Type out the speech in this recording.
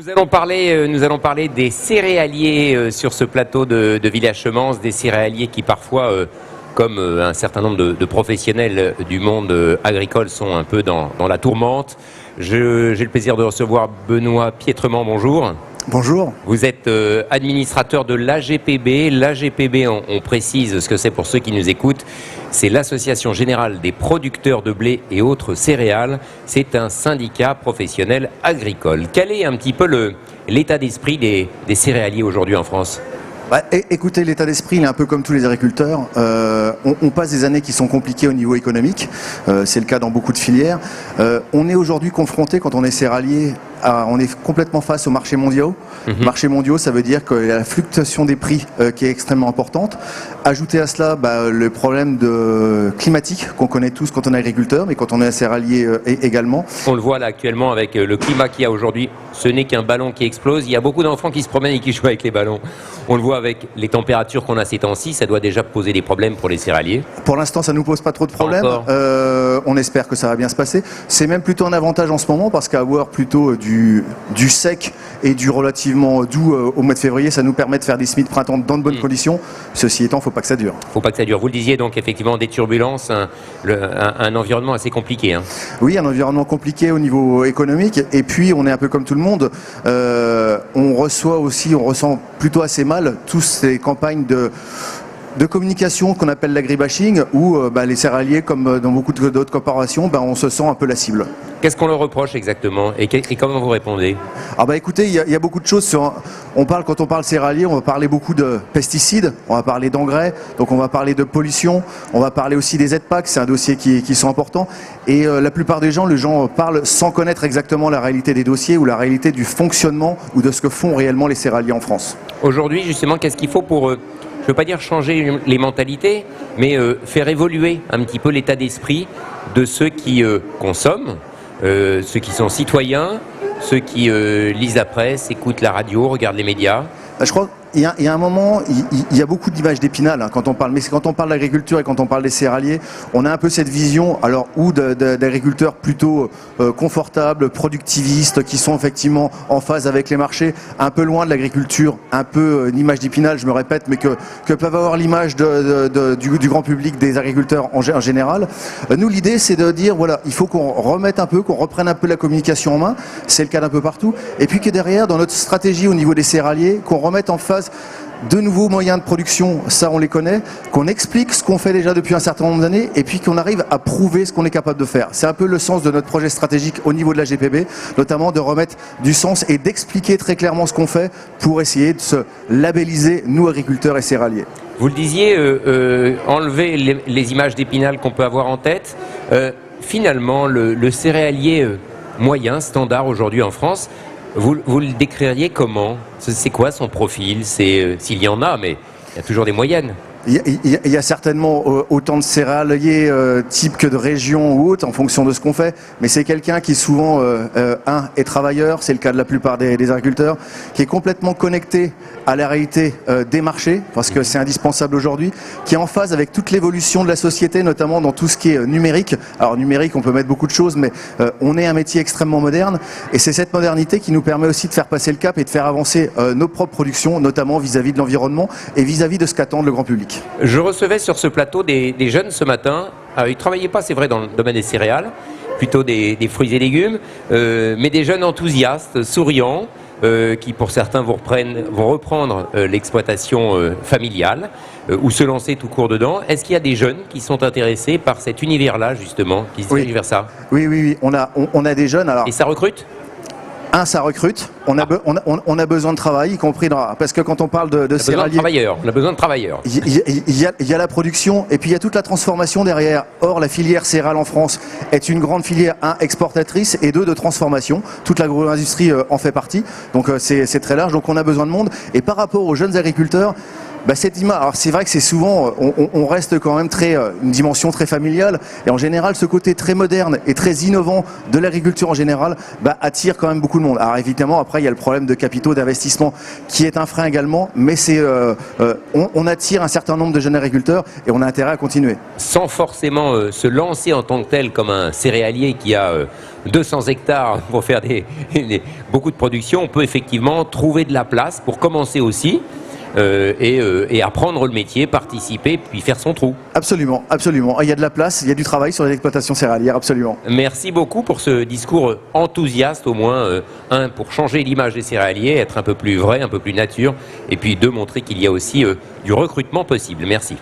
Nous allons parler des céréaliers sur ce plateau de Villars-Chemance, des céréaliers qui parfois, comme un certain nombre de professionnels du monde agricole, sont un peu dans la tourmente. J'ai le plaisir de recevoir Benoît Piétrement, bonjour. Bonjour. Vous êtes administrateur de l'AGPB. L'AGPB, on précise ce que c'est pour ceux qui nous écoutent, c'est l'Association Générale des Producteurs de Blé et autres céréales. C'est un syndicat professionnel agricole. Quel est un petit peu l'état d'esprit des céréaliers aujourd'hui en France ? Écoutez, l'état d'esprit, il est un peu comme tous les agriculteurs. On passe des années qui sont compliquées au niveau économique. C'est le cas dans beaucoup de filières. On est aujourd'hui confronté, quand on est céréalier, on est complètement face aux marchés mondiaux. Marchés mondiaux, ça veut dire qu'il y a la fluctuation des prix qui est extrêmement importante. Ajouter à cela le problème climatique qu'on connaît tous quand on est agriculteur, mais quand on est céréalier également. On le voit là actuellement avec le climat qu'il y a aujourd'hui. Ce n'est qu'un ballon qui explose. Il y a beaucoup d'enfants qui se promènent et qui jouent avec les ballons. On le voit avec les températures qu'on a ces temps-ci. Ça doit déjà poser des problèmes pour les céréaliers. Pour l'instant, ça ne nous pose pas trop de problèmes. On espère que ça va bien se passer. C'est même plutôt un avantage en ce moment parce qu'avoir plutôt du sec et du relativement doux au mois de février, ça nous permet de faire des semis de printemps dans de bonnes conditions. Ceci étant, il ne faut pas que ça dure. Il ne faut pas que ça dure. Vous le disiez, donc effectivement, des turbulences, un environnement assez compliqué. Hein. Oui, un environnement compliqué au niveau économique. Et puis, on est un peu comme tout le monde. On ressent plutôt assez mal toutes ces campagnes de communication qu'on appelle l'agribashing, où les céréaliers, comme dans beaucoup d'autres corporations, on se sent un peu la cible. Qu'est-ce qu'on leur reproche exactement et comment vous répondez ? Écoutez, il y a beaucoup de choses. Quand on parle céréaliers, on va parler beaucoup de pesticides, on va parler d'engrais, donc on va parler de pollution, on va parler aussi des aides-PAC, c'est un dossier qui sont importants. Et la plupart des gens, les gens parlent sans connaître exactement la réalité des dossiers ou la réalité du fonctionnement ou de ce que font réellement les céréaliers en France. Aujourd'hui, justement, qu'est-ce qu'il faut pour... je ne veux pas dire changer les mentalités, mais faire évoluer un petit peu l'état d'esprit de ceux qui consomment, ceux qui sont citoyens, ceux qui lisent la presse, écoutent la radio, regardent les médias. Je crois qu'il y a un moment, il y a beaucoup d'images d'Épinal quand on parle. Mais quand on parle d'agriculture et quand on parle des céréaliers, on a un peu cette vision, d'agriculteurs plutôt confortables, productivistes, qui sont effectivement en phase avec les marchés, un peu loin de l'agriculture, un peu l'image d'Épinal, je me répète, mais que peuvent avoir l'image du grand public des agriculteurs en général. Nous, l'idée, c'est de dire, voilà, il faut qu'on remette un peu, qu'on reprenne un peu la communication en main. C'est le cas d'un peu partout. Et puis que derrière, dans notre stratégie au niveau des céréaliers, qu'on remette en phase de nouveaux moyens de production, ça on les connaît, qu'on explique ce qu'on fait déjà depuis un certain nombre d'années et puis qu'on arrive à prouver ce qu'on est capable de faire. C'est un peu le sens de notre projet stratégique au niveau de la GPB, notamment de remettre du sens et d'expliquer très clairement ce qu'on fait pour essayer de se labelliser, nous agriculteurs et céréaliers. Vous le disiez, enlever les images d'Épinal qu'on peut avoir en tête. Finalement, le céréalier moyen, standard aujourd'hui en France, vous le décririez comment ? C'est quoi son profil ? S'il y en a, mais il y a toujours des moyennes. Il y a certainement autant de céréaliers type que de régions ou autres en fonction de ce qu'on fait, mais c'est quelqu'un qui souvent est travailleur, c'est le cas de la plupart des agriculteurs, qui est complètement connecté à la réalité des marchés, parce que c'est indispensable aujourd'hui, qui est en phase avec toute l'évolution de la société, notamment dans tout ce qui est numérique. Alors numérique, on peut mettre beaucoup de choses, mais on est un métier extrêmement moderne, et c'est cette modernité qui nous permet aussi de faire passer le cap et de faire avancer nos propres productions, notamment vis-à-vis de l'environnement et vis-à-vis de ce qu'attend le grand public. Je recevais sur ce plateau des jeunes ce matin. Ils ne travaillaient pas, c'est vrai, dans le domaine des céréales, plutôt des fruits et légumes, mais des jeunes enthousiastes, souriants, qui pour certains vont reprendre l'exploitation familiale ou se lancer tout court dedans. Est-ce qu'il y a des jeunes qui sont intéressés par cet univers-là, justement, qui se dirigent vers ça ? Oui. On a des jeunes. Alors... Et ça recrute ? Ça recrute. On a besoin de travail, y compris parce que quand on parle de céréaliers, on a besoin de travailleurs. Il y a la production et puis il y a toute la transformation derrière. Or, la filière céréale en France est une grande filière, exportatrice et de transformation. Toute l'agro-industrie en fait partie. Donc c'est très large. Donc on a besoin de monde. Et par rapport aux jeunes agriculteurs, Cette image, alors c'est vrai que c'est souvent, on reste quand même une dimension très familiale, et en général ce côté très moderne et très innovant de l'agriculture en général attire quand même beaucoup de monde. Alors évidemment après il y a le problème de capitaux, d'investissement qui est un frein également, mais on attire un certain nombre de jeunes agriculteurs et on a intérêt à continuer. Sans forcément se lancer en tant que tel comme un céréalier qui a 200 hectares pour faire beaucoup de production, on peut effectivement trouver de la place pour commencer aussi. Et apprendre le métier, participer, puis faire son trou. Absolument, absolument. Il y a de la place, il y a du travail sur les exploitations céréalières, absolument. Merci beaucoup pour ce discours enthousiaste, au moins, pour changer l'image des céréaliers, être un peu plus vrai, un peu plus nature, et puis deux, montrer qu'il y a aussi du recrutement possible. Merci.